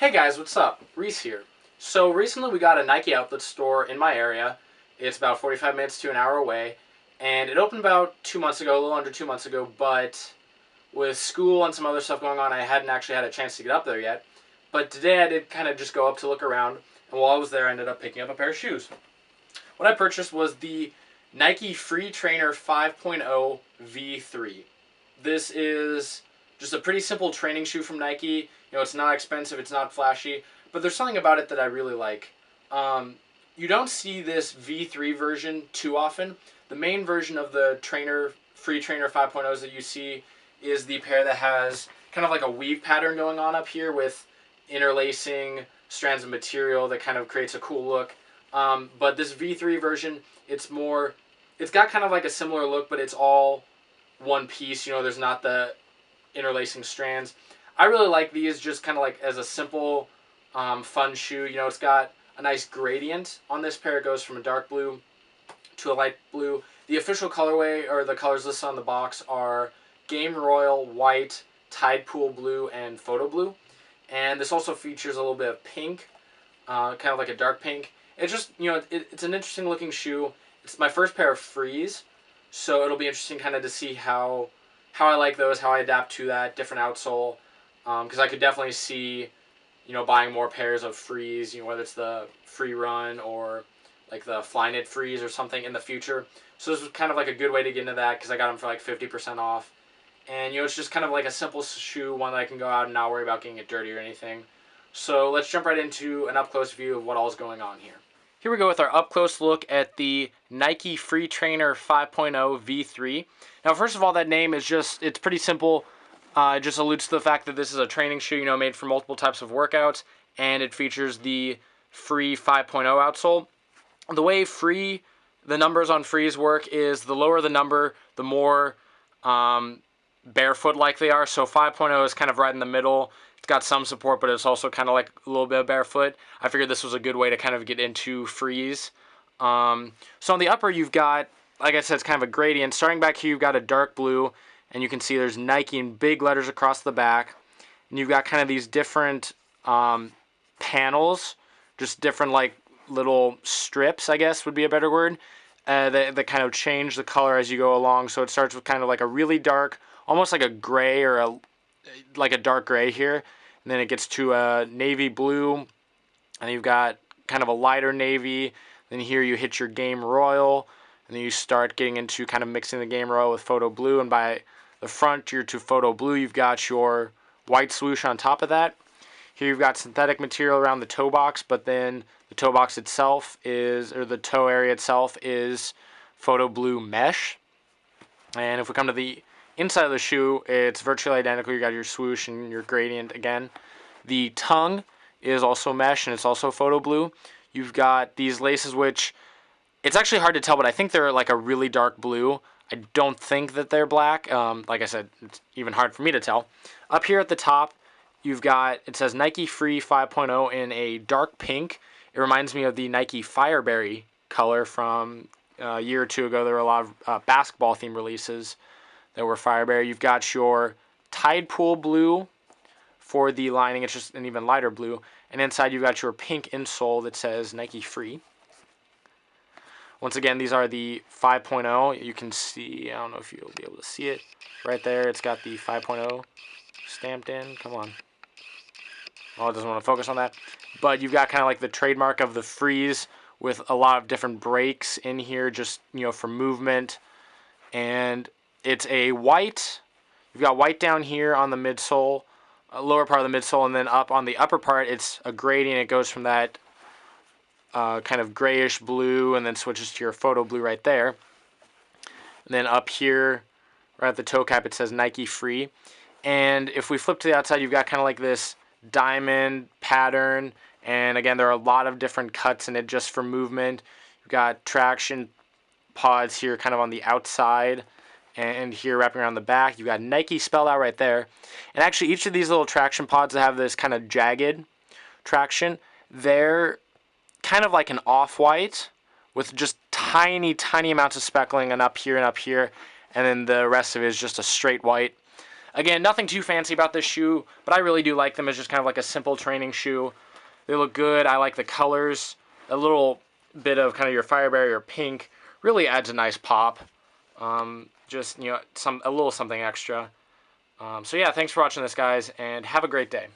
Hey guys, what's up? Reese here. So recently we got a Nike outlet store in my area. It's about 45 minutes to an hour away, and it opened about 2 months ago, a little under 2 months ago, but with school and some other stuff going on, I hadn't actually had a chance to get up there yet. But today I did kind of just go up to look around, and while I was there I ended up picking up a pair of shoes. What I purchased was the Nike Free Trainer 5.0 V3. This is just a pretty simple training shoe from Nike. You know, it's not expensive, it's not flashy, but there's something about it that I really like. You don't see this V3 version too often. The main version of the Free Trainer 5.0s that you see is the pair that has kind of like a weave pattern going on up here with interlacing strands of material that kind of creates a cool look. But this V3 version, it's got kind of like a similar look, but it's all one piece. You know, there's not the interlacing strands. I really like these just kind of like as a simple, fun shoe. You know, it's got a nice gradient on this pair. It goes from a dark blue to a light blue. The official colorway, or the colors listed on the box, are Game Royal, White, Tidepool Blue, and Photo Blue. And this also features a little bit of pink, kind of like a dark pink. It's just, you know, it's an interesting looking shoe. It's my first pair of Frees, so it'll be interesting kind of to see how I like those, how I adapt to that different outsole. Because I could definitely see, you know, buying more pairs of Frees, you know, whether it's the Free Run or like the Flyknit Frees or something in the future. So this was kind of like a good way to get into that because I got them for like 50% off. And, you know, it's just kind of like a simple shoe, one that I can go out and not worry about getting it dirty or anything. So let's jump right into an up-close view of what all is going on here. Here we go with our up-close look at the Nike Free Trainer 5.0 V3. Now, first of all, that name is it's pretty simple. It just alludes to the fact that this is a training shoe, you know, made for multiple types of workouts, and it features the Free 5.0 outsole. The way the numbers on Frees work is the lower the number, the more barefoot-like they are. So 5.0 is kind of right in the middle. It's got some support, but it's also kind of like a little bit of barefoot. I figured this was a good way to kind of get into Frees. So on the upper, you've got, like I said, it's kind of a gradient. Starting back here, you've got a dark blue, and you can see there's Nike in big letters across the back. And you've got kind of these different panels, just different like little strips, I guess would be a better word, that kind of change the color as you go along. So it starts with kind of like a really dark, almost like a gray or like a dark gray here. And then it gets to a navy blue, and then you've got kind of a lighter navy. Then here you hit your Game Royal, and then you start getting into kind of mixing the Game Royal with Photo Blue, and by the front you're to Photo Blue, you've got your white swoosh on top of that. Here you've got synthetic material around the toe box, but then the toe box itself the toe area itself is Photo Blue mesh. And if we come to the inside of the shoe, it's virtually identical. You got your swoosh and your gradient again. The tongue is also mesh, and it's also Photo Blue. You've got these laces, which it's actually hard to tell, but I think they're like a really dark blue. I don't think that they're black. Like I said, it's even hard for me to tell. Up here at the top, you've got, it says Nike Free 5.0 in a dark pink. It reminds me of the Nike Fireberry color from a year or two ago. There were a lot of basketball theme releases that were Fireberry. You've got your Tidepool blue for the lining. It's just an even lighter blue. And inside you've got your pink insole that says Nike Free. Once again, these are the 5.0. You can see, I don't know if you'll be able to see it. Right there, it's got the 5.0 stamped in. Come on. Oh, it doesn't want to focus on that. But you've got kind of like the trademark of the Frees with a lot of different breaks in here, just, you know, for movement. And it's a white. You've got white down here on the midsole, lower part of the midsole, and then up on the upper part, it's a gradient. It goes from that kind of grayish blue and then switches to your Photo Blue right there. And then up here, right at the toe cap, it says Nike Free. And if we flip to the outside, you've got kind of like this diamond pattern. And again, there are a lot of different cuts in it just for movement. You've got traction pods here kind of on the outside, and here wrapping around the back. You've got Nike spelled out right there. And actually, each of these little traction pods that have this kind of jagged traction, they're kind of like an off-white with just tiny, tiny amounts of speckling and up here, and then the rest of it is just a straight white. Again, nothing too fancy about this shoe, but I really do like them as just kind of like a simple training shoe. They look good. I like the colors. A little bit of kind of your fire barrier pink really adds a nice pop. Just, you know, a little something extra. So yeah, thanks for watching this, guys, and have a great day.